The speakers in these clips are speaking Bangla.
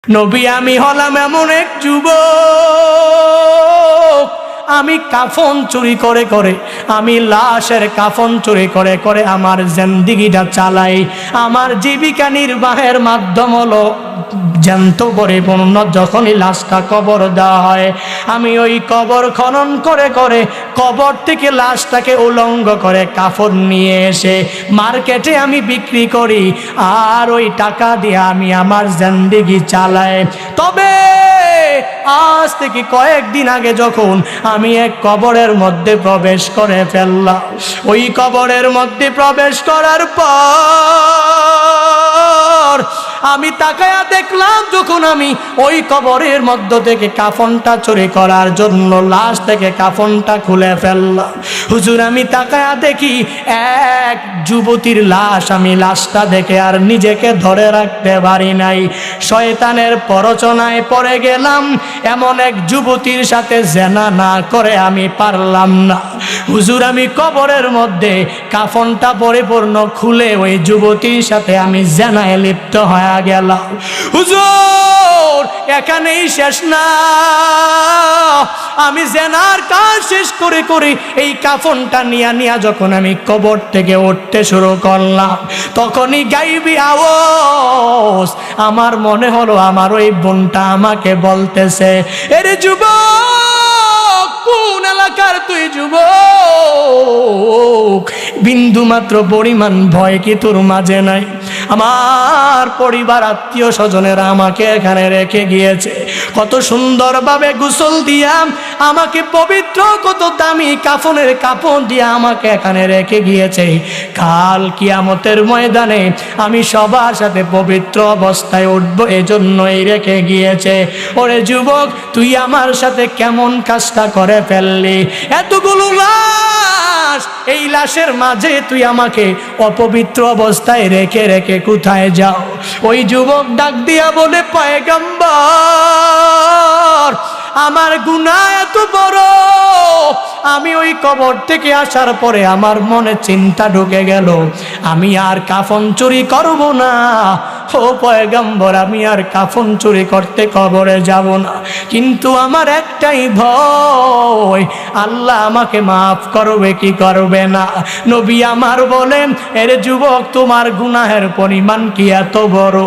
নবী আমি হলাম এমন এক যুবক, আমি কাফন চুরি করে করে, আমি লাশের কাফন চুরি করে করে আমার জিন্দেগিটা চালাই। আমার জীবিকা নির্বাহের মাধ্যম হলো জ্যান্ত পরিপূর্ণ যখনই লাশটা কবর দেওয়া হয়, আমি ওই কবর খনন করে করে কবর থেকে লাশটাকে উলঙ্গ করে কাফন নিয়ে এসে মার্কেটে আমি বিক্রি করি, আর ওই টাকা দিয়ে আমি আমার জিন্দেগি চালাই। তবে আজ থেকে কয়েকদিন আগে যখন আমি এক কবরের মধ্যে প্রবেশ করে ফেললাম, ওই কবরের মধ্যে প্রবেশ করার পর আমি তাকায়া দেখলাম, যখন আমি ওই কবরের মধ্য থেকে কাফনটা চুরি করার জন্য লাশ থেকে কাফনটা খুলে ফেললাম, হুজুর আমি তাকায়া দেখি এক যুবতীর লাশ। আমি লাশটা দেখে আর নিজেকে ধরে রাখতে পারি নাই, শয়তানের প্ররোচনায় পড়ে গেলাম। এমন এক যুবতীর সাথে জেনা না করে আমি পারলাম না। হুজুর আমি কবরের মধ্যে কাফনটা পরিপূর্ণ খুলে ওই যুবতীর সাথে আমি জেনায় লিপ্ত হয়ে গেলাম। হুজুর এখানেই শেষ না, আমি জেনার কাজ শেষ করে করে এই কাফনটা নিয়া যখন আমি কবর থেকে উঠতে শুরু করলাম, তখনই গাইবি আওয়াজ আমার মনে হলো আমার ওই বোনটা আমাকে বলতেছে, এরে যুবক কোন এলাকার তুই যুবক? বিন্দু মাত্র পরিমাণ ভয় কি তোর মাঝে নাই? আমার পরিবার আত্মীয় স্বজনেরা আমাকে এখানে রেখে গিয়েছে, কত সুন্দরভাবে গোসল দিয়া আমাকে পবিত্র, কত দামি কাফনের কাপড় দিয়া আমাকে এখানে রেখে গিয়েছে। কাল কিয়ামতের ময়দানে আমি সবার সাথে পবিত্র অবস্থায় উঠবো, এজন্যই রেখে গিয়েছে। ওরে যুবক তুই আমার সাথে কেমন কাজটা করে ফেললি? এতগুলো লাশ, এই লাশের মাঝে তুই আমাকে অপবিত্র অবস্থায় রেখে রেখে কোথায় যাও? ওই যুবক ডাক দিয়া বলে, পয়গম্বর আমার গুনাহ এত বড়, আমি ওই কবর থেকে আসার পরে আমার মনে চিন্তা ঢুকে গেল আমি আর কাফন চুরি করব না। ও পয়গম্বর আমি আর কাফন চুরি করতে কবরে যাব না, কিন্তু আমার একটাই ভয়, আল্লাহ আমাকে মাফ করবে কি করবে না? নবী আমার বলেন, এর যুবক তোমার গুনাহের পরিমাণ কি এত বড়?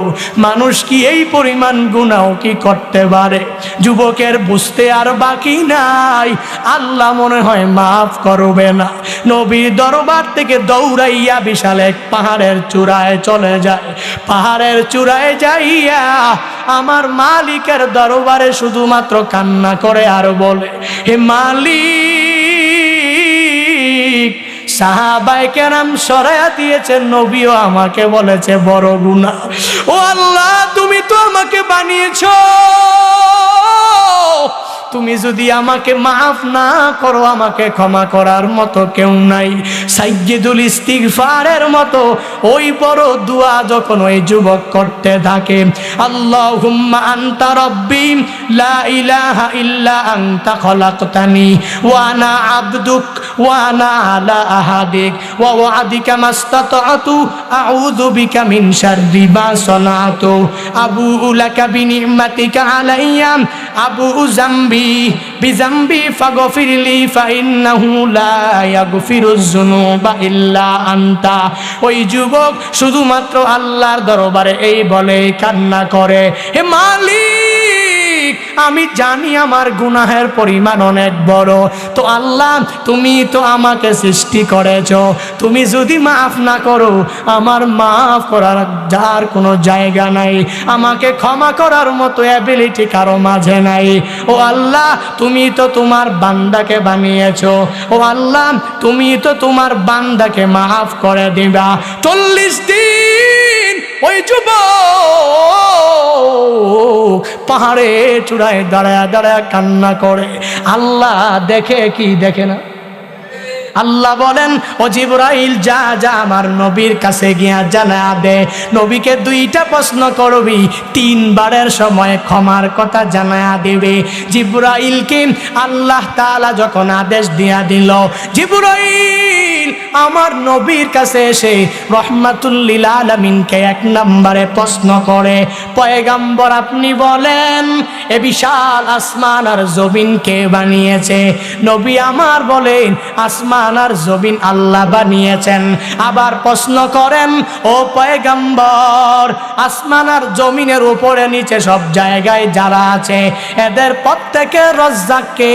মানুষ কি এই পরিমাণ গুনাহ কি করতে পারে? যুবকের বুঝতে আর বাকি নাই, আল্লাহ মনে হয় মাফ করবে না। নবীর দরবার থেকে দৌড়াইয়া বিশাল এক পাহাড়ের চূড়ায় চলে যায়। পাহাড়ের চূড়ায় যাইয়া আমার মালিকের দরবারে শুধুমাত্র কান্না করে আর বলে, হে মালিক, সাহাবায়ে কেরাম সরায়া দিয়েছেন, নবীও আমাকে বলেছে বড় গুনাহ। ও আল্লাহ তুমি তো আমাকে বানিয়েছো, তুমি যদি আমাকে মাফ না করো আমাকে ক্ষমা করার মতো কেউ নাই। সাইয়্যিদুল ইস্তিগফারের মতো ওই বড় দোয়া যখন ওই যুবক করতে থাকে, আল্লাহুম্মা আনতা রাব্বি লা ইলাহা ইল্লা আনতা খলাকতানি ওয়া আনা আবদুক ওয়া আনা আলা আহাদিক ওয়া ওয়াদিকা মাস্তাতআতু আউযু বিকা মিন শাররি মা সানাতু আবুউ লাকা বিনি'মাতিকা আলাইয়া আবুউ যামবি বিযামবি ফাগফিরলি ফাইন্নাহু লা ইয়াগফিরুয যুনুবা ইল্লা আনতা। ওই যুবক শুধুমাত্র আল্লাহর দরবারে এই বলে কান্না করে, হে মালিক আমি জানি আমার গুনাহের পরিমাণ অনেক বড়, তো আল্লাহ তুমি তো আমাকে সৃষ্টি করেছো, তুমি যদি মাফ না করো আমার মাফ করার যার কোনো জায়গা নাই, আমাকে ক্ষমা করার মতো অ্যাবিলিটি কারো মাঝে নাই। ও আল্লাহ তুমি তো তোমার বান্দাকে বানিয়েছো, ও আল্লাহ তুমি তো তোমার বান্দাকে মাফ করে দিবা। 40 দিন ওই যুবক পাহাড়ে চূড়ায় দাঁড়ায় দাঁড়ায় কান্না করে। আল্লাহ দেখে কি দেখে না? আল্লাহ বলেন, ও জিবরাইল যা যা আমার নবীর কাছে গিয়া জানা দে, নবীকে 2টা প্রশ্ন করবি, 3 বারের সময় ক্ষমার কথা জানা দিবে। জিবরাইলকে আল্লাহ তাআলা যখন আদেশ দিয়া দিল, জিবরাইল জিবরাইল আমার নবীর কাছে এসে রহমাতুল লিল আলামিনকে এক নম্বরে প্রশ্ন করে, পয়গম্বর আপনি বলেন এ বিশাল আসমান আর জমিন কে বানিয়েছে? নবী আমার বলেন আসমান আর জমিন আল্লাহ বানিয়েছেন। আবার প্রশ্ন করেন, ও পয়গম্বর আসমান আর জমিনের উপরে নিচে সব জায়গায় যারা আছে এদের প্রত্যেকের রাজ্জাক কে?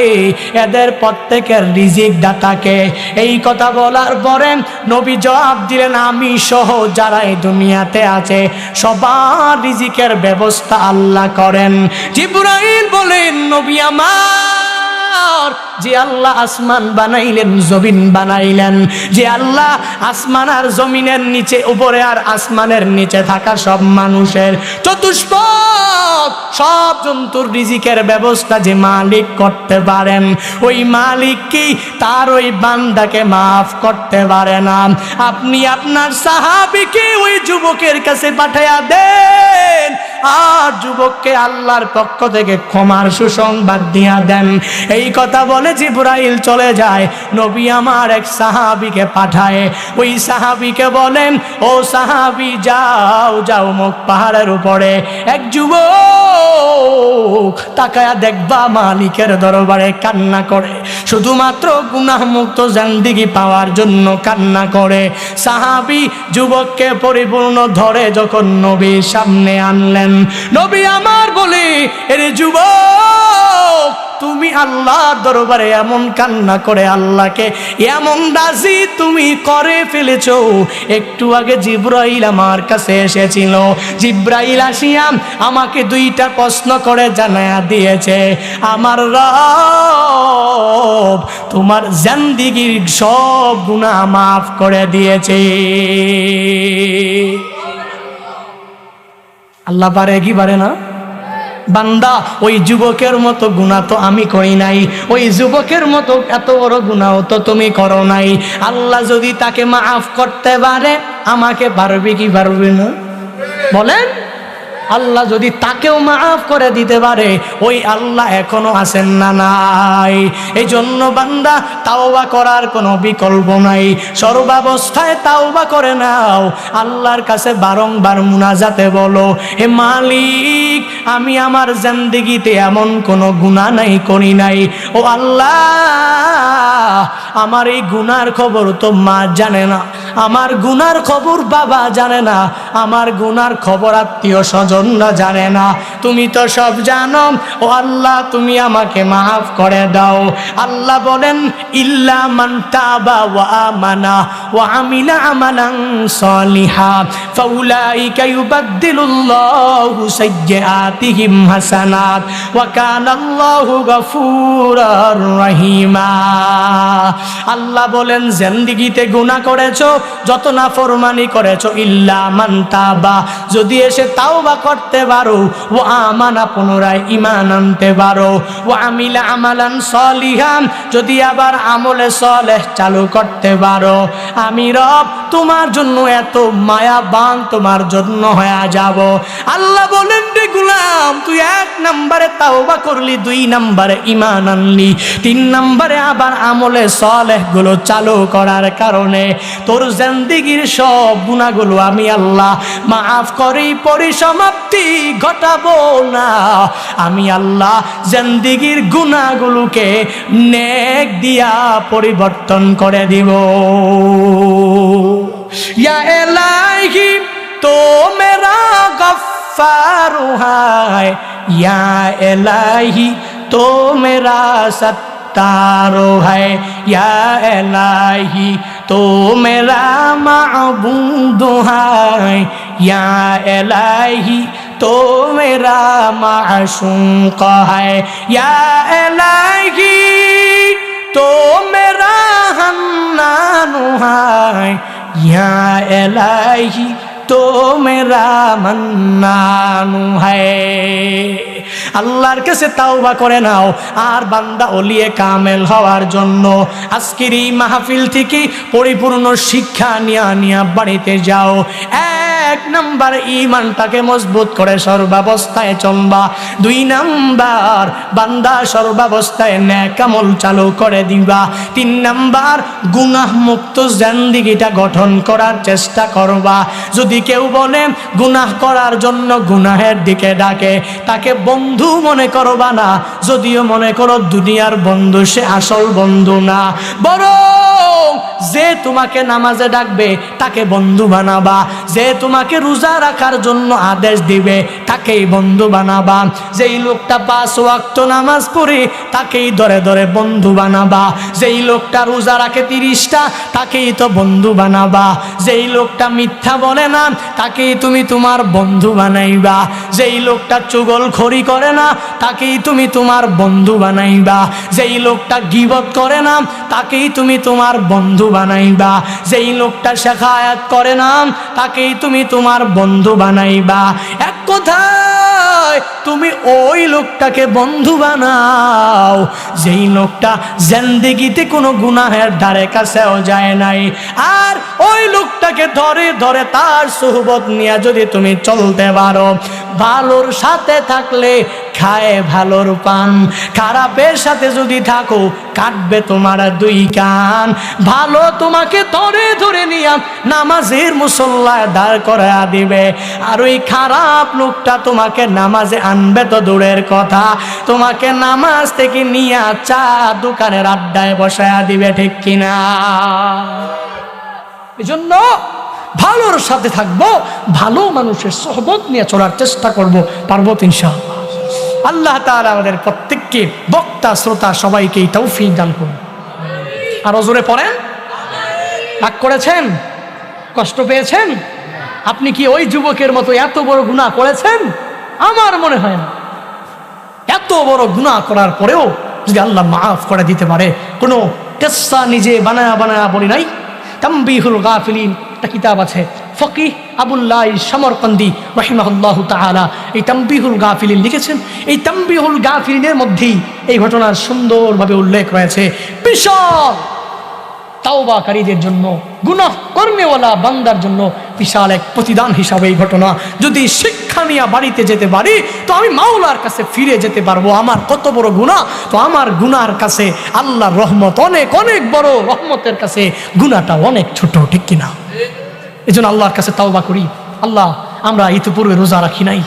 এদের প্রত্যেকের রিজিক দাতা কে? এই কথা বলার পরে নবী জবাব দিলেন, আমি সহ যারা এই দুনিয়াতে আছে সবার রিজিকের ব্যবস্থা আল্লাহ করেন। জিবরাইল বলেন, নবী আমার, যে আল্লাহ আসমান বানাইলেন জমিন বানাইলেন, যে আল্লাহ আসমান আর জমিনের নিচে উপরে আর আসমানের নিচে থাকা সব মানুষের চতুষ্পদ সব জন্তুর রিজিকের ব্যবস্থা যে মালিক করতে পারেন, ওই মালিক কি তার ওই বান্দাকে মাফ করতে পারে না? আপনি আপনার সাহাবীকে ওই যুবকের কাছে পাঠাইয়া দেন, আর যুবককে আল্লাহর পক্ষ থেকে ক্ষমার সুসংবাদ দিয়া দেন। এই কথা বলে জিবরাইল চলে যায়। নবী আমার এক সাহাবীকে পাঠায়, ওই সাহাবীকে বলেন, ও সাহাবী যাও যাও মুখ পাহাড়ের উপরে এক যুবক তাকায়া দেখবা মালিকের দরবারে কান্না করে, শুধুমাত্র গুনাহ মুক্ত জিন্দেগি পাওয়ার জন্য কান্না করে। সাহাবী যুবককে পরিপূর্ণ ধরে যখন নবীর সামনে আনলেন, নবী আমার বলে, এরে যুবক তুমি আল্লাহর দরবারে এমন কান্না করে আল্লাহকে এমন রাজি তুমি করে ফেলেছো। একটু আগে জিবরাইল আমার কাছে এসেছিল, জিবরাইল আসিয়া আমাকে দুইটা প্রশ্ন করে জানায়া দিয়েছে, আমার রব তোমার জিন্দেগীর সব গুনাহ মাফ করে দিয়েছে। আল্লাহ পারে কি পারে না? বান্দা ওই যুবকের মতো গুনাহ তো আমি করি নাই, ওই যুবকের মতো এত বড় গুনাহ তো তুমি করো নাই। আল্লাহ যদি তাকে মাফ করতে পারে আমাকে পারবে কি পারবে না? বলেন, আল্লাহ যদি তাকেও মাফ করে দিতে পারে, ওই আল্লাহ এখনো আছেন না নাই? এই জন্য বান্দা তাওবা করার কোনো বিকল্প নাই, সর্বাবস্থায় তাওবা করে নাও, আল্লাহর কাছে বারংবার মুনাজাতে বলো, হে মালিক আমি আমার জিন্দেগিতে এমন কোনো গুনাহ নাই করি নাই, ও আল্লাহ আমার এই গুনার খবর তো মা জানে না, আমার গুনার খবর বাবা জানে না, আমার গুনার খবর আত্মীয় স্বজনরা জানে না, তুমি তো সব জানো, ও আল্লাহ তুমি আমাকে মাফ করে দাও। আল্লাহ বলেন, ইল্লা মান তাবা ওয়া আমানা ওয়া আমিলা আমালান সালিহা ফাউলাইকা ইউবাদদিলুল্লাহু সাইয়্যাতিহিম হাসানাত ওয়া কানাল্লাহু গফুরার রহিমা। আল্লাহ বলেন, জিন্দেগিতে গুনাহ করেছো, যত নাফরমানি করেছো, ইল্লা মান তাবা, যদি এসে তাওবা করতে পারো, ও আমানা পুনরায় ঈমান আনতে পারো, ও আমিলা আমালান সালিহান, যদি আবার আমলে সালেহ চালু করতে পারো, আমি রব তোমার জন্য এত মায়াবান তোমার জন্য হয়ে যাব। আল্লাহ বলেন, রে গোলাম তুই এক নম্বরে তাওবা করলি, দুই নম্বরে ঈমান আনলি, তিন নম্বরে আবার আমলে সালেহ গুলো চালু করার কারণে তোর জিন্দেগীর সব গুনাহগুলো আমি আল্লাহ মাফ করে পরিসমাপ্তি ঘটাবো না, আমি আল্লাহ জিন্দেগীর গুনাহগুলোকে নেক দিয়া পরিবর্তন করে দিব। ইয়া ইলাহি তো মেরা গফফারু হায়, ইয়া ইলাহি তো মেরা सत्तारो है, या इलाही तो मेरा माबूद है, या इलाही तो मेरा माशूक है, या इलाही तो मेरा हन्नान है, या इलाही तो मेरा मन्नानु है। আল্লাহর কাছে তাওবা করে নাও, আর বান্দা ওলিয়ে কামেল হওয়ার জন্য আজকের এই মাহফিল থেকে পরিপূর্ণ শিক্ষা নিয়া বাড়িতে যাও। এক নাম্বার ঈমানটাকে মজবুত করে সর্বাবস্থায় চলবা। 2 নাম্বার বান্দা সর্বাবস্থায় নেক আমল চালু করে দিবা। 3 নাম্বার গুনাহ মুক্ত জিন্দেগিটা গঠন করার চেষ্টা করবা। যদি কেউ বলে গুনাহ করার জন্য গুনাহের দিকে ডাকে, তাকে বন্ধু মনে করবা না। যদিও মনে করো দুনিয়ার বন্ধু, সে আসল বন্ধু না। বরং যে তোমাকে নামাজে ডাকবে তাকে বন্ধু বানাবা। যে তোমাকে রোজা রাখার জন্য আদেশ দিবে তাকেই বন্ধু বানাবা। যেই লোকটা 5 ওয়াক্ত নামাজ পড়ে তাকেই ধরে ধরে বন্ধু বানাবা। যেই লোকটা রোজা রাখে 30টা তাকেই তো বন্ধু বানাবা। যেই লোকটা মিথ্যা বলে না তাকেই তুমি তোমার বন্ধু বানাইবা। যেই লোকটা চুগলখড়ি করে না তাকেই তুমি তোমার বন্ধু বানাইবা। যেই লোকটা গীবত করে না তাকেই তুমি তোমার বন্ধু বানাইবা। যেই লোকটা শেখায়াত করে না তাকেই তুমি তোমার বন্ধু বানাইবা। এক কথায় তুমি ওই লোকটাকে বন্ধু বানাও যেই লোকটা জিন্দেগিতে কোনো গুনাহের ধারে কাছেও যায় নাই। আর ওই লোকটাকে ধরে ধরে তার সুহবত নিয়ে যদি তুমি চলতে পারো, ভালোর সাথে থাকলে খায় ভালোর পান, খারাপের সাথে যদি থাকো কাটবে তোমার 2 কান। ভালো তোমাকে ধরে ধরে নিয়ে নামাজের মুসল্লায় দাঁড় করা দিবে, আর ওই খারাপ লোকটা তোমাকে নামাজে আনবে তো দূরের কথা, তোমাকে নামাজ থেকে নিয়ে চা দোকানের আড্ডায় বসায়া দিবে। ঠিক কিনা? এজন্য ভালোর সাথে থাকবো, ভালো মানুষের সোহবত নিয়ে চলার চেষ্টা করব, পারবো ইনশাআল্লাহ। আল্লাহ তাআলা আমাদের প্রত্যেককে, বক্তা শ্রোতা সবাইকে তৌফিক দান করুন। আর জোরে পড়েন। রাগ করেছেন? কষ্ট পেয়েছেন? আপনি কি ওই যুবকের মতো এত বড় গুনাহ করেছেন? আমার মনে হয় না। এত বড় গুনাহ করার পরেও যদি আল্লাহ মাফ করে দিতে পারে, কোনো কিসসা নিজে বানায়া বানায়া বলি নাই। তামবিহুল গাফিলিন একটা কিতাব আছে, ফকিহ আবুল্লাহ সমরকন্দি রাহিমাহুল্লাহু তাআলা এই তামবিহুল গাফিলিন লিখেছেন। এই তামবিহুল গাফিলিনের মধ্যেই এই ঘটনার সুন্দরভাবে উল্লেখ রয়েছে। বিশাল তাওবাকারীদের জন্য, গুনাহ কর্মেওয়ালা বান্দার জন্য বিশাল এক প্রতিদান হিসাবে এই ঘটনা। যদি শিক্ষা নিয়ে বাড়িতে যেতে পারি তো আমি মাওলার কাছে ফিরে যেতে পারবো। আমার কত বড় গুনাহ, তো আমার গুনার কাছে আল্লাহর রহমত অনেক অনেক বড়, রহমতের কাছে গুনাহটা অনেক ছোট। ঠিক কিনা? এই জন্য আল্লাহর কাছে তাওবা করি। আল্লাহ, আমরা ইতিপূর্বে রোজা রাখি নাই।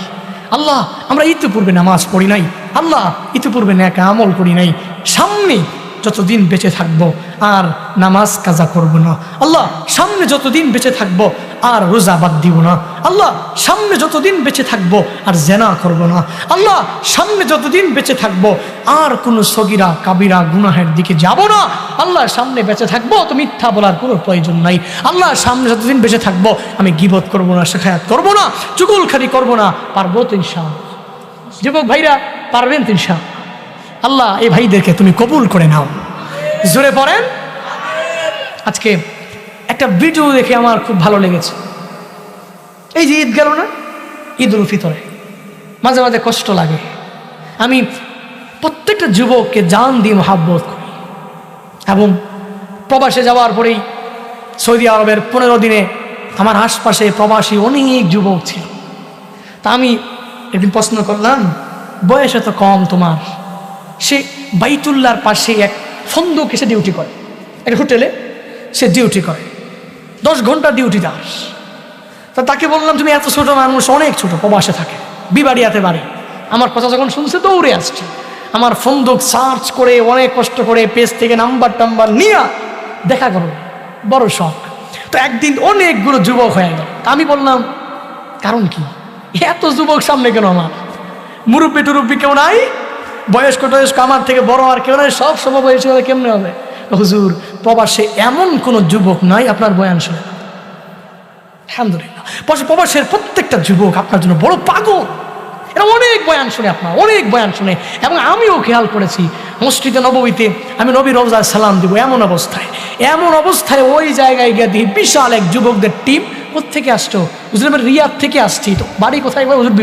আল্লাহ, আমরা ইতিপূর্বে নামাজ পড়ি নাই। আল্লাহ, ইতিপূর্বে নেক আমল করি নাই। সামনে যতদিন বেঁচে থাকবো আর নামাজ কাজা করব না। আল্লাহ, সামনে যতদিন বেঁচে থাকবো আর রোজা বাদ দিব না। আল্লাহ, সামনে যতদিন বেঁচে থাকবো আর জেনা করব না। আল্লাহ, সামনে যতদিন বেঁচে থাকবো আর কোনো সগীরা কাবিরা গুনাহের দিকে যাব না। আল্লাহ, সামনে বেঁচে থাকবো তো মিথ্যা বলার কোনো প্রয়োজন নাই। আল্লাহ, সামনে যতদিন বেঁচে থাকবো আমি গীবত করব না, শেখায়াত করব না, চুগলখড়ি করব না। পারবো তো ইনশাআল্লাহ? যুবক ভাইরা, পারবেন তো ইনশাআল্লাহ? আল্লাহ, এই ভাইদেরকে তুমি কবুল করে নাও। জোরে পড়েন। আজকে একটা ভিডিও দেখে আমার খুব ভালো লেগেছে। এই যে ঈদ গেল না, ঈদ উল ফিতরে মাঝে মাঝে কষ্ট লাগে। আমি প্রত্যেকটা যুবককে জান দিয়ে মহাব্বত করি, এবং প্রবাসে যাওয়ার পরেই সৌদি আরবের 15 দিনে আমার আশপাশে প্রবাসী অনেক যুবক ছিল। তা আমি একদিন প্রশ্ন করলাম, বয়স এত কম তোমার? সে বাইতুল্লাহর পাশে এক ফন্দক এসে ডিউটি করে, এক হোটেলে সে ডিউটি করে, 10 ঘন্টা ডিউটি দাস। তা তাকে বললাম, তুমি এত ছোট মানুষ, অনেক ছোট, প্রবাসে থাকে, বিবাড়িয়াতে বাড়ি। আমার কথা যখন শুনছে দৌড়ে আসছে। আমার ফন্দক সার্চ করে অনেক কষ্ট করে পেজ থেকে নাম্বার টাম্বার নিয়ে দেখা করো, বড় শখ। তো একদিন অনেকগুলো যুবক হয়ে গেল। তা আমি বললাম, কারণ কি এত যুবক সামনে কেন? আমার মুরব্বী টুরব্বী কেউ নাই, বয়স্ক টয়স্ক আমার থেকে বড় আর কেউ নাই, সব সমবয়সী হলে কেমনে হবে? হুজুর, প্রবাসে এমন কোন যুবক নাই আপনার বয়ান শুনে। আলহামদুলিল্লাহ, প্রবাসের প্রত্যেকটা যুবক আপনার জন্য বড় পাগল। এরা অনেক বয়ান শুনে, আপনার অনেক বয়ান শুনে। এবং আমিও খেয়াল করেছি, মসজিদে নববীতে আমি নবী রওজায় সালাম দিব, এমন অবস্থায় ওই জায়গায় গিয়ে দিই বিশাল এক যুবকদের টিম। কোথেকে আসতো? হুজুর, আমি রিয়াদ থেকে আসছি। তো বাড়ি কোথায়? হুজুর,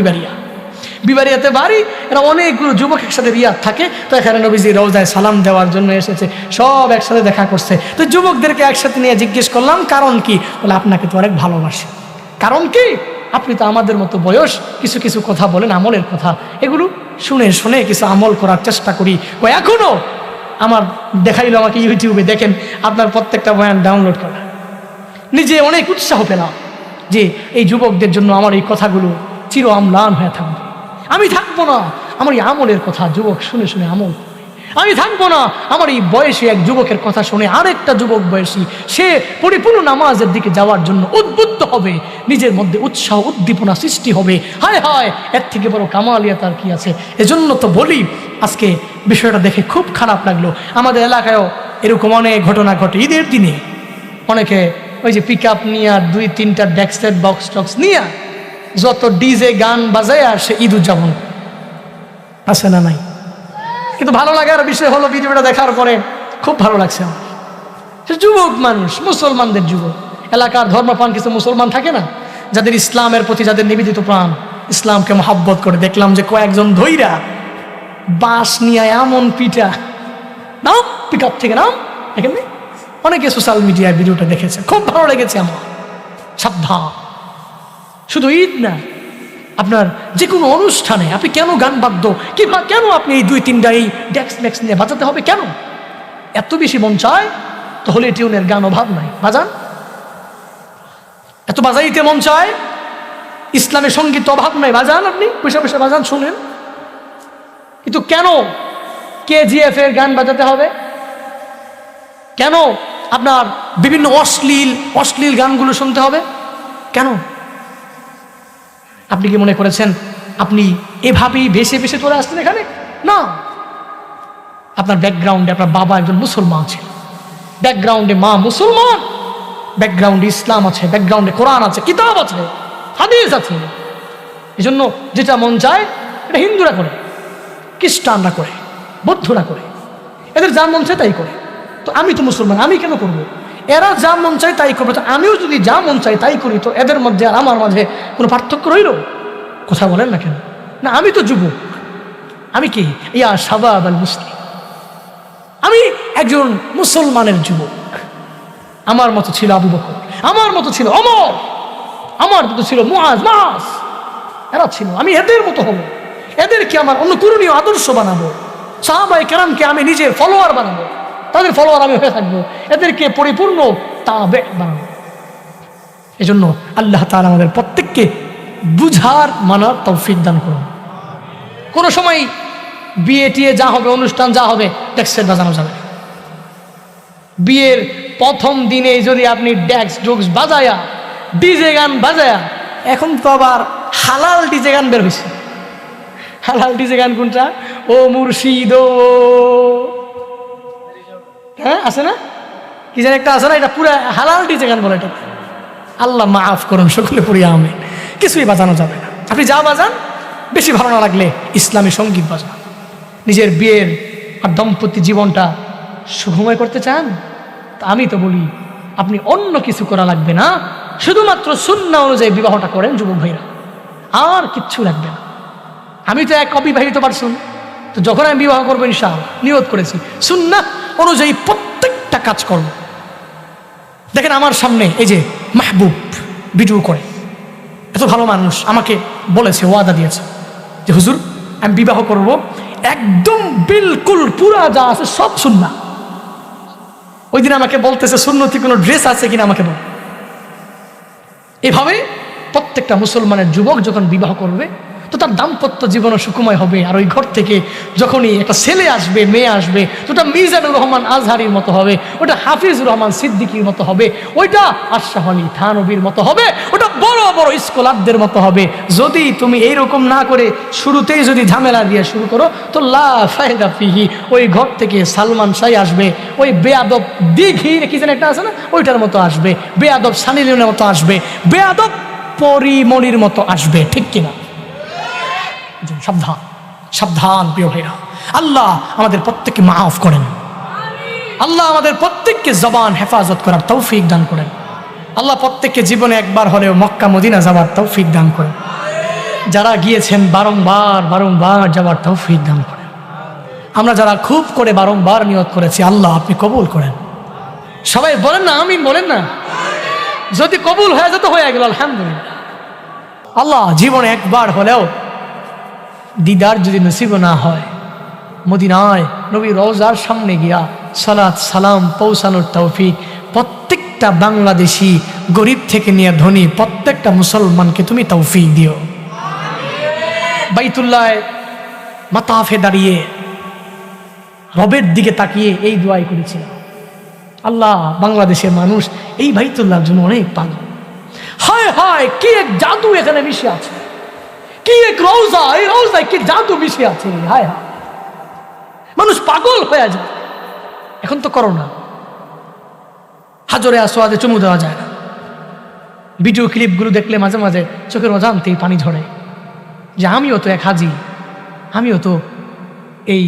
বিবাড়িয়াতে বাড়ি। এরা অনেকগুলো যুবক একসাথে রিয়াদ থাকে। তো এখানে নবীজি রওজায় সালাম দেওয়ার জন্য এসেছে, সব একসাথে দেখা করছে। তো যুবকদেরকে একসাথে নিয়ে জিজ্ঞেস করলাম, কারণ কি? বলে, আপনাকে তো অনেক ভালোবাসে। কারণ কি? আপনি তো আমাদের মতো বয়স, কিছু কিছু কথা বলেন আমলের কথা, এগুলো শুনে শুনে কিছু আমল করার চেষ্টা করি। এখনও আমার দেখাইলো আমাকে ইউটিউবে, দেখেন আপনার প্রত্যেকটা বয়ান ডাউনলোড করা। নিজে অনেক উৎসাহ পেলাম যে এই যুবকদের জন্য আমার এই কথাগুলো চির অম্লান হয়ে থাকবে। আমি থাকবো না আমার এই আমলের কথা যুবক শুনে শুনে আমল করবে। আমি থাকবো না আমার এই বয়সী এক যুবকের কথা শুনে আরেকটা যুবক বয়সী সে পরিপূর্ণ নামাজের দিকে যাওয়ার জন্য উদ্বুদ্ধ হবে, নিজের মধ্যে উৎসাহ উদ্দীপনা সৃষ্টি হবে। হায় হায়, এর থেকে বড় কামালিয়াত আর কি আছে। এজন্য তো বলি, আজকে বিষয়টা দেখে খুব খারাপ লাগলো। আমাদের এলাকায়ও এরকম অনেক ঘটনা ঘটে। ঈদের দিনে অনেকে ওই যে পিক আপ নিয়ে 2-3টা ডেস্কের বক্স টক্স নিয়ে যত ডিজে গান বাজায় আর সে ঈদ উদযাপন আছে না নাই? কিন্তু ভালো লাগার বিষয় হলো ভিডিওটা দেখার পরে খুব ভালো লাগছে আমার। সে যুবক মানুষ, মুসলমানদের যুবক, এলাকার ধর্মপ্রাণ কিছু মুসলমান থাকে না, যাদের ইসলামের প্রতি যাদের নিবেদিত প্রাণ, ইসলামকে মহাব্বত করে। দেখলাম যে কয়েকজন ধৈরা বাঁশ নিয়ে এমন পিঠা, নাম পিক আপ থেকে নাম, এখানে অনেকে সোশ্যাল মিডিয়ায় ভিডিওটা দেখেছে, খুব ভালো লেগেছে আমার। সাবধান, শুধু ঈদ না, আপনার যে কোনো অনুষ্ঠানে আপনি কেন গান বাদ্য কিংবা কেন আপনি এই 2-3টা এই ডেক্স ম্যাক্স নিয়ে বাজাতে হবে কেন? এত বেশি মন চায় তাহলে টিউনের গান অভাব নাই, বাজান। এত বাজাইতে মন চায়, ইসলামের সঙ্গীত অভাব নাই, বাজান। আপনি পয়সা পয়সা বাজান, শুনেন। কিন্তু কেন KGF এর গান বাজাতে হবে? কেন আপনার বিভিন্ন অশ্লীল গানগুলো শুনতে হবে কেন? আপনি কি মনে করেছেন আপনি এভাবেই ভেসে ভেসে চলে আসছেন এখানে? না, আপনার ব্যাকগ্রাউন্ডে আপনার বাবা একজন মুসলমান ছিল, ব্যাকগ্রাউন্ডে মা মুসলমান, ব্যাকগ্রাউন্ডে ইসলাম আছে, ব্যাকগ্রাউন্ডে কোরআন আছে, কিতাব আছে, হাদিস আছে। এই জন্য যেটা মন চায় এটা হিন্দুরা করে, খ্রিস্টানরা করে, বৌদ্ধরা করে, এদের যা মন চায় তাই করে। তো আমি তো মুসলমান, আমি কেন করবো? এরা যা মন চায় তাই করবে। তো আমিও যদি যা মন চাই তাই করি, তো এদের মধ্যে আর আমার মাঝে কোনো পার্থক্য রইল? কথা বলেন না কেন? না, আমি তো যুবক, আমি কি ইয়া শাবাব আল মুসলিম, আমি একজন মুসলমানের যুবক। আমার মতো ছিল আবু বকর, আমার মতো ছিল ওমর, আমার মতো ছিল মুআজ, এরা ছিল। আমি এদের মতো হব, এদেরকে আমার অনুকরণীয় আদর্শ বানাবো, সাহাবায়ে কেরামকে আমি নিজের ফলোয়ার বানাবো, তাদের ফলোয়ার আমি হয়ে থাকবো, এদেরকে পরিপূর্ণ তাবে বানাবো। এজন্য আল্লাহ তাআলা আমাদের প্রত্যেককে বুঝার মানার তৌফিক দান করুন। কোনো সময় বিয়ে টিয়ে যা হবে, অনুষ্ঠান যা হবে, ডেক্সের বাজানো যাবে না। বিয়ের প্রথম দিনে যদি আপনি ডেক্স ডুক্স বাজায়া, ডিজে গান বাজায়া, এখন তো আবার হালাল ডিজে গান বের হয়েছে। হালাল ডিজে গান কোনটা? ও মুর্শিদ, হ্যাঁ আছে না, কি যেন একটা আছে না, এটা পুরো হালাল ডিজে গান বলে। এটা আল্লাহ মাফ করুন, সকলে পড়িয়া আমি কিছুই বাজানো যাবে না। আপনি যা বাজান, বেশি ভালো না লাগলে ইসলামী সঙ্গীত বাজান। নিজের বিয়ের আর দাম্পত্য জীবনটা সুখময় করতে চান? তা আমি তো বলি আপনি অন্য কিছু করা লাগবে না, শুধুমাত্র সুন্নাহ অনুযায়ী বিবাহটা করেন যুবক ভাইরা, আর কিচ্ছু লাগবে না। আমি তো এক অবিবাহিত পারসন, তো যখন আমি বিবাহ করবো ইনশাআল্লাহ নিয়ত করেছি সুন্নাহ অনুযায়ী প্রত্যেকটা কাজ করব। দেখেন আমার সামনে এই যে মাহবুব ভিডিও করে, এত ভালো মানুষ, আমাকে বলেছে, ওয়াদা দিয়েছে যে হুজুর আমি বিবাহ করব, একদম বিলকুল পুরা যা আছে সব সুন্নাহ। ওই দিন আমাকে বলতেছে সুন্নতি কোনো ড্রেস আছে কিনা আমাকে বল। এভাবে প্রত্যেকটা মুসলমানের যুবক যখন বিবাহ করবে তো তার দাম্পত্য জীবনও সুখময় হবে। আর ওই ঘর থেকে যখনই একটা ছেলে আসবে, মেয়ে আসবে, তো ওটা মিজানুর রহমান আজহারির মতো হবে, ওটা হাফিজুর রহমান সিদ্দিকীর মতো হবে, ওইটা আশরাফ আলী থানভীর মতো হবে, ওটা বড় বড় স্কলারদের মতো হবে। যদি তুমি এইরকম না করে শুরুতেই যদি ঝামেলা দিয়ে শুরু করো, তো লা ফায়দা ফিহি, ওই ঘর থেকে সালমান শাহ আসবে, ওই বেয়াদব দিঘি কি যেন একটা আছে না, ওইটার মতো আসবে, বেয়াদব সানি লিওনের মতো আসবে, বেয়াদব পরিমণির মতো আসবে। ঠিক কিনা? সাবধান, সাবধান প্রিয় ভাইরা। আল্লাহ আমাদের প্রত্যেককে মাফ করেন, আল্লাহ আমাদের প্রত্যেককে জবান হেফাজত করার তৌফিক দান করেন, আল্লাহ প্রত্যেককে জীবনে একবার হলেও মক্কা মদিনা যাওয়ার তৌফিক দান করেন, যারা গিয়েছেন বারংবার যাওয়ার তৌফিক দান করেন। আমরা যারা খুব করে বারংবার নিয়ত করেছি, আল্লাহ আপনি কবুল করেন। সবাই বলেন না আমিন, বলেন না। যদি কবুল হয়ে যেত হয়ে গেল আলহামদুলিল্লাহ। আল্লাহ জীবনে একবার হলেও দিদার যদি নসিব না হয়, মদিনায় নবী রওজার সামনে গিয়া সালাত সালাম পৌঁছানোর তৌফিক প্রত্যেকটা বাংলাদেশি, গরিব থেকে নিয়ে ধনী, প্রত্যেকটা মুসলমানকে তুমি তৌফিক দিও। বাইতুল্লাহ মাতাফে দাঁড়িয়ে রবের দিকে তাকিয়ে এই দোয়াই করেছিলাম, আল্লাহ বাংলাদেশের মানুষ এই বাইতুল্লাহর জন্য অনেক পাগল। হায় হায়, কি এক জাদু এখানে মিশে আছে, কি এক রওজা, এই রওজায় কি জাদু মিশে আছে। হায় হায়, মানুষ পাগল হয়ে যায়। এখন তো করোনা, হাজরে আসওয়াদে চুমু দেওয়া যায় না। ভিডিও ক্লিপগুলো দেখলে মাঝে মাঝে চোখের অজান্তেই পানি ঝরে, যে আমিও তো এক হাজি, আমিও তো এই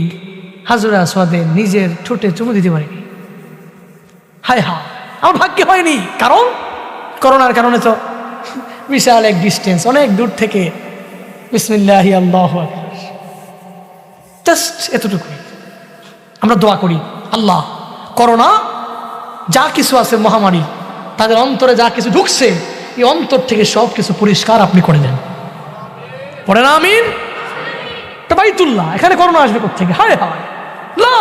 হাজরে আসওয়াদে নিজের ঠোঁটে চুমু দিতে পারিনি। হায় হায়, আমার ভাগ্যে হয়নি। কারণ করোনার কারণে তো বিশাল এক ডিস্টেন্স, অনেক দূর থেকে বিসমিল্লাহি আল্লাহু আকবার, জাস্ট এতটুকুই। আমরা দোয়া করি, আল্লাহ করোনা যা কিছু আছে মহামারী, তাদের অন্তরে যা কিছু ঢুকছে, এই অন্তর থেকে সব কিছু পরিষ্কার আপনি করে দেন। পড়ে না আমিন। বাইতুল্লাহ, এখানে করোনা আসবে কোথেকে? হায় হায়, না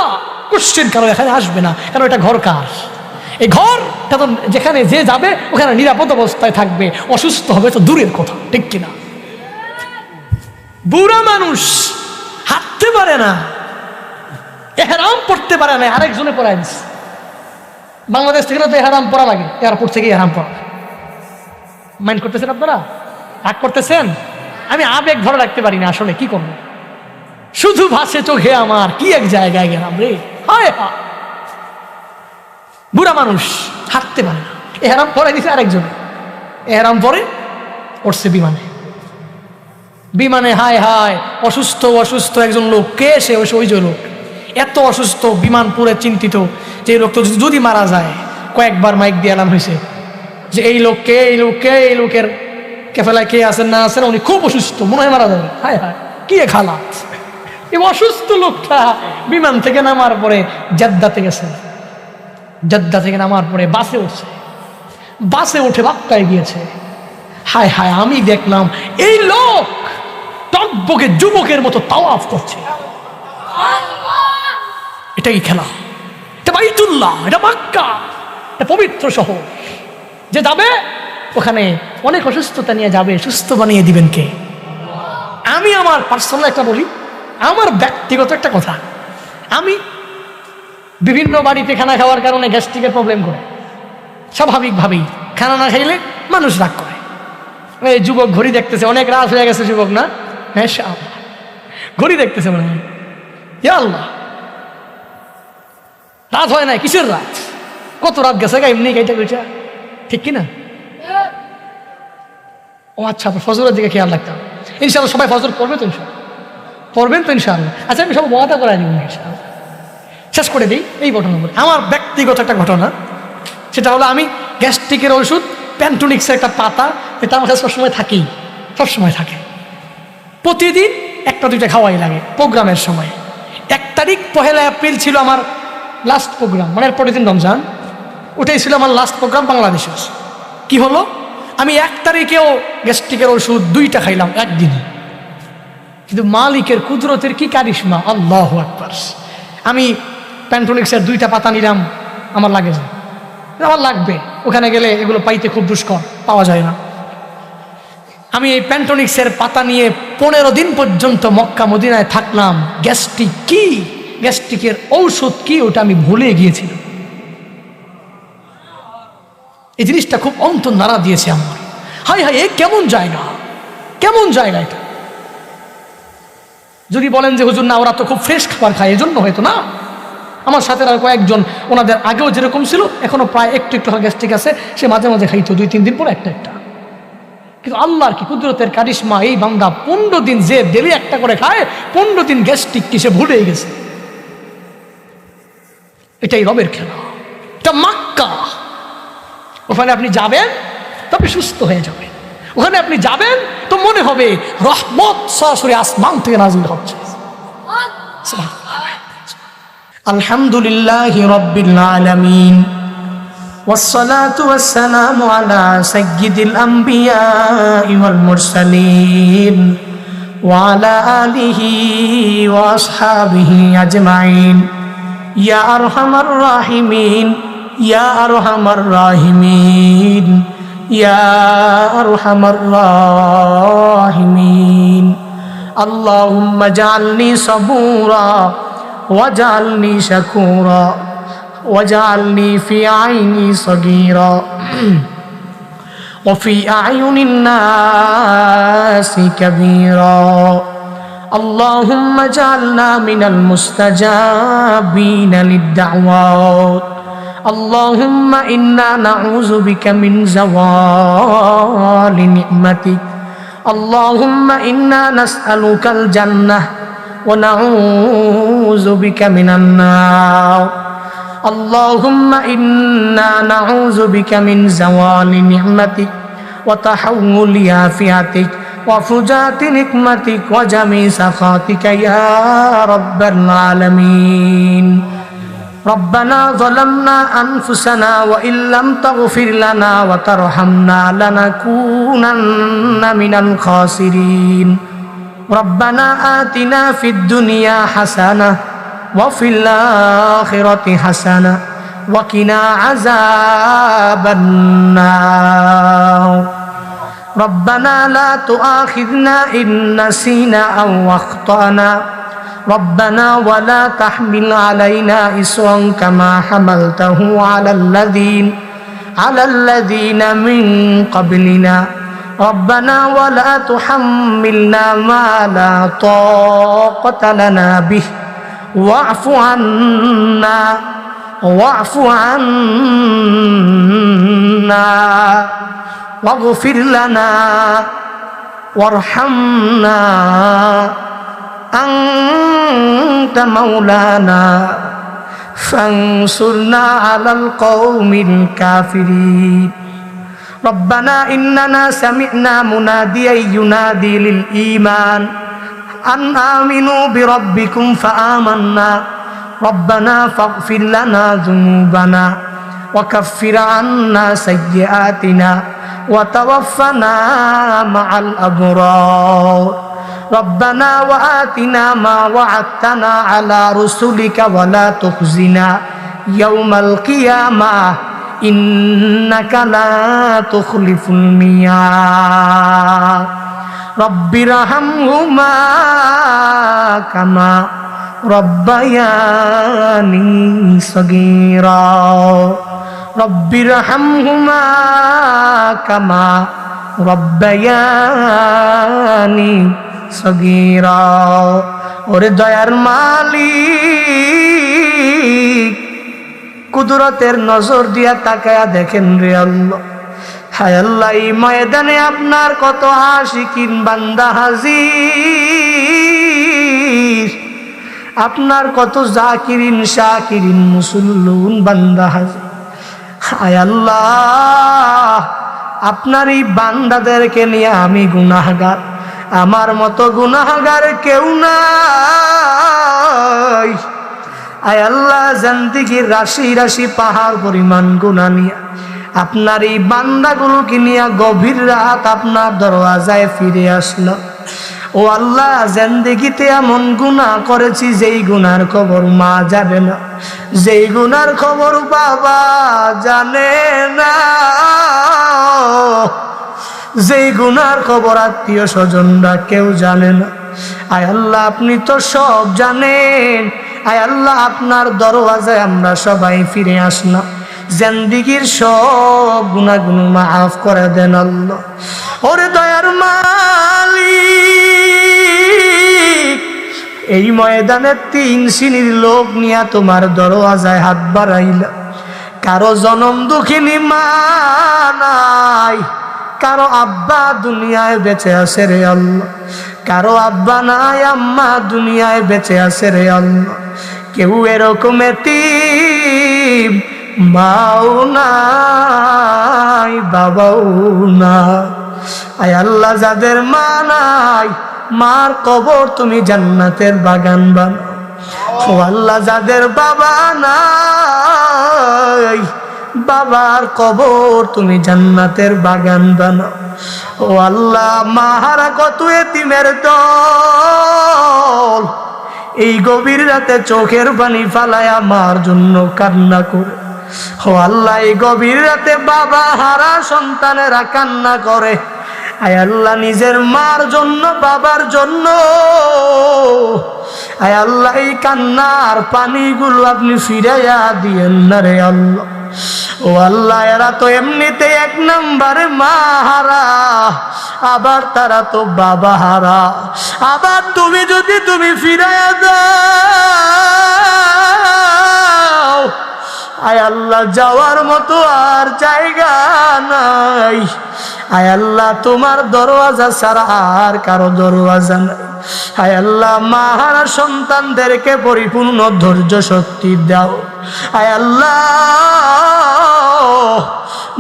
কোশ্চেন কারো এখানে আসবে না, কারণ এটা ঘর কার? এই ঘরটা তো যেখানে যে যাবে ওখানে নিরাপদ অবস্থায় থাকবে, অসুস্থ হবে তো দূরের কথা, ঠিক কিনা? বুড়া মানুষ হাঁটতে পারে না, এহরাম পড়তে পারে না, আরেকজনে পড়ায় দিচ্ছে। বাংলাদেশ থেকে না তো এহরাম পড়া লাগে, এয়ারপোর্ট থেকে এহরাম পড়া। মাইন্ড করতেছেন আপনারা? রাগ করতেছেন? আমি আবেগ ধরে রাখতে পারি না, আসলে কি করবো, শুধু ভাসে চোখে আমার, কি এক জায়গায় গেলাম রে। হায় হায়, বুড়া মানুষ হাঁটতে পারে না, এহরাম পরে দিছে আরেকজনে, এহরাম পরে উঠছে বিমানে। বিমানে হায় হায়, অসুস্থ অসুস্থ একজন লোক, কে সে? ওই যে লোক এত অসুস্থ, বিমান পুরো চিন্তিত যে এই লোক তো যদি মারা যায়। কয়েকবার মাইক দিয়ে এলাম হয়েছে যে এই লোককে, এই লোককে, এই লোকের কেফেলায় কে আছেন না আছেন, উনি খুব অসুস্থ, মনে হয় মারা যাবে। হায় হায়, কি এক হালাত। এই অসুস্থ লোকটা বিমান থেকে নামার পরে জেদ্দাতে গেছে, জেদ্দা থেকে নামার পরে বাসে উঠছে, বাসে উঠে বাক্কায় গিয়েছে। হায় হায়, আমি দেখলাম এই লোক টকবকে যুবকের মতো তাওয়াফ করছে। এটা কি খেলা? এটা বাইতুল্লাহ, এটা মক্কা, এটা পবিত্র শহর। যে যাবে ওখানে অনেক অসুস্থতা নিয়ে যাবে, সুস্থ বানিয়ে দিবেন কে? আমি আমার পার্সোনাল একটা বলি, আমার ব্যক্তিগত একটা কথা, আমি বিভিন্ন বাড়িতে খানা খাওয়ার কারণে গ্যাস্ট্রিকের প্রবলেম করে, স্বাভাবিকভাবেই খানা না খাইলে মানুষ রাগ করে। এই যুবক ঘড়ি দেখতেছে, অনেক রাত হয়ে গেছে যুবক না? হ্যাঁ, ঘড়ি দেখতেছে, মনে হয় ইয়া আল্লাহ রাত হয় নাই, কিসের রাত? কত রাত গেছে গা, এমনি গাইটা গইটা, ঠিক কিনা? ও আচ্ছা, ফজরের দিকে খেয়াল রাখতাম। ইনশাআল্লাহ সবাই ফজর পড়বে তো, ইনশাআল্লাহ পড়বেন তো ইনশাআল্লাহ। আচ্ছা, আমি সব ওয়াদা করে দিব ইনশাআল্লাহ। শেষ করে দিই এই ঘটনা বলে, আমার ব্যক্তিগত একটা ঘটনা। সেটা হলো, আমি গ্যাস্ট্রিকের ওষুধ প্যান্টোনিক্সের একটা পাতা, এটা আমার কাছে সবসময় থাকেই, সবসময় থাকে। প্রতিদিন একটা দুইটা খাওয়াই লাগে প্রোগ্রামের সময়। 1 তারিখ 1 এপ্রিল ছিল আমার লাস্ট প্রোগ্রাম, মানে পরের দিন রমজান, ওটাই ছিল আমার লাস্ট প্রোগ্রাম বাংলাদেশে। কি হলো, আমি 1 তারিখেও গ্যাস্ট্রিকের ওষুধ 2টা খাইলাম একদিনে। কিন্তু মালিকের কুদরতের কি কারিশমা, আল্লাহু আকবার। আমি প্যান্টোনিক্সের 2টা পাতা নিলাম, আমার লাগে যায়, আমার লাগবে, ওখানে গেলে এগুলো পাইতে খুব দুষ্কর, পাওয়া যায় না। আমি এই প্যান্টোনিক্সের পাতা নিয়ে 15 দিন পর্যন্ত মক্কা মদিনায় থাকলাম। গ্যাস্ট্রিক কি, গ্যাস্ট্রিকের ঔষধ কি, ওটা আমি ভুলে গিয়েছিলাম। এই জিনিসটা খুব অন্তর নাড়া দিয়েছে আমার। হাই হাই, এ কেমন জায়গা, কেমন জায়গা এটা। যদি বলেন যে হুজুর না, ওরা তো খুব ফ্রেশ খাবার খায়, এজন্য হয়তো না। আমার সাথে আর কয়েকজন, ওনাদের আগেও যেরকম ছিল এখনো প্রায় একটু একটু গ্যাস্ট্রিক আছে, সে মাঝে মাঝে খাইতো 2-3 দিন পর একটা একটা। কিন্তু আল্লাহর কি কুদরতের কারিশমা, এই বান্দা 15 দিন যে ডেলি একটা করে খায়, 15 দিন গ্যাস্ট্রিক কি সে ভুলেই গেছে। এটাই রবের খেলা, এটা মক্কা। ওখানে আপনি যাবেন তবে সুস্থ হয়ে যাবেন, ওখানে আপনি যাবেন তো মনে হবে রহমত সরাসরি আসমান থেকে নাযিল হচ্ছে। আলহামদুলিল্লাহি রাব্বিল আলামিন والصلاة والسلام على سيد الأنبياء والمرسلين وعلى آله وأصحابه أجمعين يا أرحم الراحمين يا أرحم الراحمين يا أرحم الراحمين اللهم اجعلني صبورا واجعلني شكورا واجعلني في عيني صغيرا وفي أعين الناس كبيرا اللهم اجعلنا من المستجابين للدعوات اللهم إنا نعوذ بك من زوال نعمتك اللهم إنا نسألك الجنة ونعوذ بك من النار اللهم إنا نعوذ بك من زوال نعمتك وتحول عافيتك وفجاءة نقمتك وجميع سخطك يا رب العالمين ربنا ظلمنا أنفسنا وإن لم تغفر لنا وترحمنا لنكونن من الخاسرين ربنا آتنا في الدنيا حسنة وفي الآخرة حسنة وقنا عذاب النار ربنا لا تؤاخذنا إن نسينا أو أخطأنا ربنا ولا تحمل علينا إصرا كما حملته على الذين من قبلنا ربنا ولا تحملنا ما لا طاقة لنا به واعف عنا واغفر لنا وارحمنا أنت مولانا فانصرنا على القوم الكافرين ربنا إننا سمعنا مناديا ينادي للإيمان أن آمنوا بربكم فآمنا ربنا فاغفر لنا ذنوبنا وكفر عنا سيئاتنا وتوفنا مع الأبرار ربنا وآتنا ما وعدتنا على رسلك ولا تخزنا يوم القيامة إنك لا تخلف الميعاد رب ارحمهما كما ربياني صغيرا رب ارحمهما كما ربياني صغيرا ওরে দয়ার মালিক কুদরতের নজর দিয়া তাকায়া দেখেন রে আল্লাহ হায় আল্লাহ এই ময়দানে আপনার কত আশিকিন বান্দা হাজির আপনার কত জাকিরিন শাকিরিন মুসল্লুন বান্দা হাজির হায় আল্লাহ আপনার এই বান্দাদেরকে নিয়ে আমি গুনাহগার আমার মতো গুনাহগার কেউ নাই আয় আল্লাহ জিন্দেগির রাশি রাশি পাহাড় পরিমাণ গুনাহ নিয়ে আপনার এই বান্দাগুলোকে নিয়ে গভীর রাত আপনার দরওয়াজায় ফিরে আসলো ও আল্লাহ জিন্দেগিতে এমন গুনাহ করেছি যেই গুনার খবর মা যাবে না যেই গুনার খবর বাবা জানে না যেই গুনার খবর আত্মীয় স্বজনরা কেউ জানে না আয় আল্লাহ আপনি তো সব জানেন আয় আল্লাহ আপনার দরওয়াজায় আমরা সবাই ফিরে আসলাম জিন্দেগির সব গুনাহগুলো মাফ করে দেন আল্লাহ ওরে দয়ার মালিক এই ময়দানে 3 শ্রেণীর লোক নিয়ে তোমার দরওয়াজায় হাত বাড়াইলা কারো জনম দুঃখিনী মা নাই কারো আব্বা দুনিয়ায় বেঁচে আছে রে আল্লাহ কারো আব্বা নাই আম্মা দুনিয়ায় বেঁচে আছে রে আল্লাহ কেউ এরকম এতিম মাও নাই বাবাও না আয় আল্লাহ যাদের মা নাই মার কবর তুমি জান্নাতের বাগান বানাও ও আল্লাহ যাদের বাবা নাই বাবার কবর তুমি জান্নাতের বাগান বানাও। ও আল্লাহ, মাহারা কত এতিমের দল এই গভীর রাতে চোখের পানি ফালায় আমার জন্য কান্না করে। ও আল্লাহ, এই গভীর রাতে বাবা হারা সন্তানেরা কান্না করে। আয় আল্লাহ, নিজের মার জন্য, বাবার জন্য, আয় আল্লাহ, এই কান্নার পানিগুলো আপনি ফিরাইয়া দিয়েন না রে আল্লাহ। ও আল্লাহ, এরা তো এমনিতে এক নম্বরে মা হারা, আবার তারা তো বাবা হারা। আবার তুমি যদি ফিরাইয়া দাও, আয় আল্লাহ, যাওয়ার মতো আর জায়গা নাই। আয় আল্লাহ, তোমার দরওয়াজা ছাড়া আর কারো দরওয়াজা নাই। আয় আল্লাহ, মাহারা সন্তানদেরকে পরিপূর্ণ ধৈর্য শক্তি দাও। আয় আল্লাহ,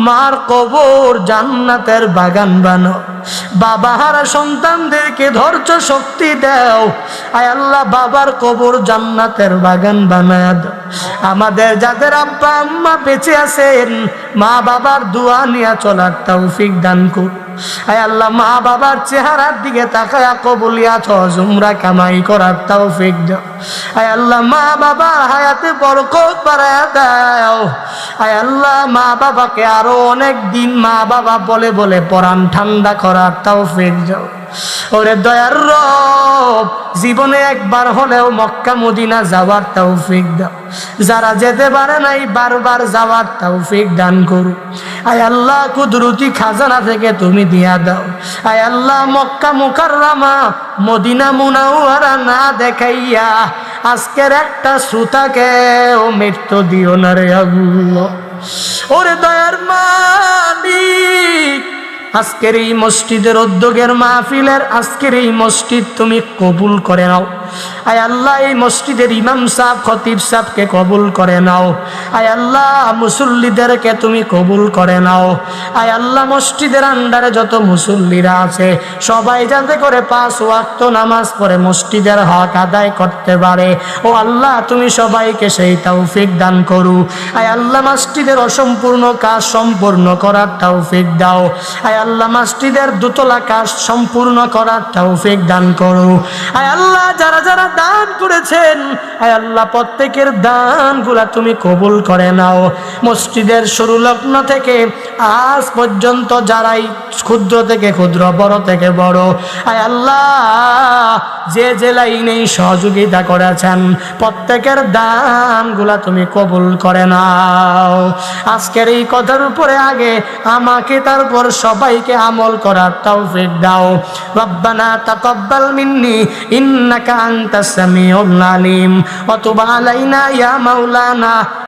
মার কবর জান্নাতের বাগান বানাও। বাবাহারা সন্তানদেরকে ধৈর্য শক্তি দাও। আয় আল্লাহ, বাবার কবর জান্নাতের বাগান বানায় দাও। আমাদের যাদের আব্বা আম্মা বেঁচে আছেন, মা বাবার দোয়া নিয়ে চলার তৌফিক দান করুন। আয় আল্লাহ, মা বাবার চেহারার দিকে তাকায়া কবুলিয়াত হজ উমরা কামাই করার তৌফিক দাও। আয় আল্লাহ, মা বাবার হায়াতে বরকত বাড়ায়া দাও। আয় আল্লাহ, মা বাবাকে আরো অনেক দিন মা বাবা বলে বলে পরাণ ঠান্ডা করার তৌফিক দাও। ওরে দয়ার রব, জীবনে একবার হলেও মক্কা মদিনা যাওয়ার তৌফিক দাও। যারা যেতে পারে নাই, বারবার যাওয়ার তৌফিক দান করু। আয় আল্লাহ, কুদরতি খাজানা থেকে তুমি দিয়া দাও। আয় আল্লাহ, মক্কা মুকাররমা মদিনা মুনাওয়ারা না দেখাইয়া আজকের একটা শ্রোতাকে ও মৃত্যু দিও না রে আল্লাহ। ওরে দয়ার মালিক, আজকের এই মসজিদের উদ্যোগের মাহফিলের আজকের এই মসজিদ তুমি কবুল করে নাও। আয় আল্লাহ, এই মসজিদের ইমাম সাহেব, খতিব সাহেবকে কবুল করে নাও। আয় আল্লাহ, মুসল্লিদেরকে তুমি কবুল করে নাও। আয় আল্লাহ, মসজিদের আন্ডারে যত মুসল্লিরা আছে সবাই যাতে করে 5 ওয়াক্ত নামাজ পড়ে মসজিদের হক আদায় করতে পারে। ও আল্লাহ, তুমি সবাইকে সেই তৌফিক দান করু। আয় আল্লাহ, মসজিদের অসম্পূর্ণ কাজ সম্পূর্ণ করার তৌফিক দাও। আয় আল্লাহ, মসজিদের দোতলা কাজ সম্পূর্ণ করার তৌফিক দান করু। আয় আল্লাহ, যারা যারা দান করেছেন, আয় আল্লাহ, প্রত্যেকের দানগুলা তুমি কবুল করে নাও। মসজিদের শুরু লগ্ন থেকে আজ পর্যন্ত যারাই ক্ষুদ্র থেকে ক্ষুদ্র, বড় থেকে বড়, আয় আল্লাহ, যে যে লাইনেই সহযোগিতা করেছেন প্রত্যেকের দানগুলা তুমি কবুল করে নাও। আজকের এই কথার উপরে আগে আমাকে, তারপর সবাইকে আমল করার তৌফিক দাও। রব্বানা তাকাব্বাল মিন্নি ইন্নাকা আনতাস সামিউল আলিম ওয়া তুব আলাইনা ইয়া মাওলানা।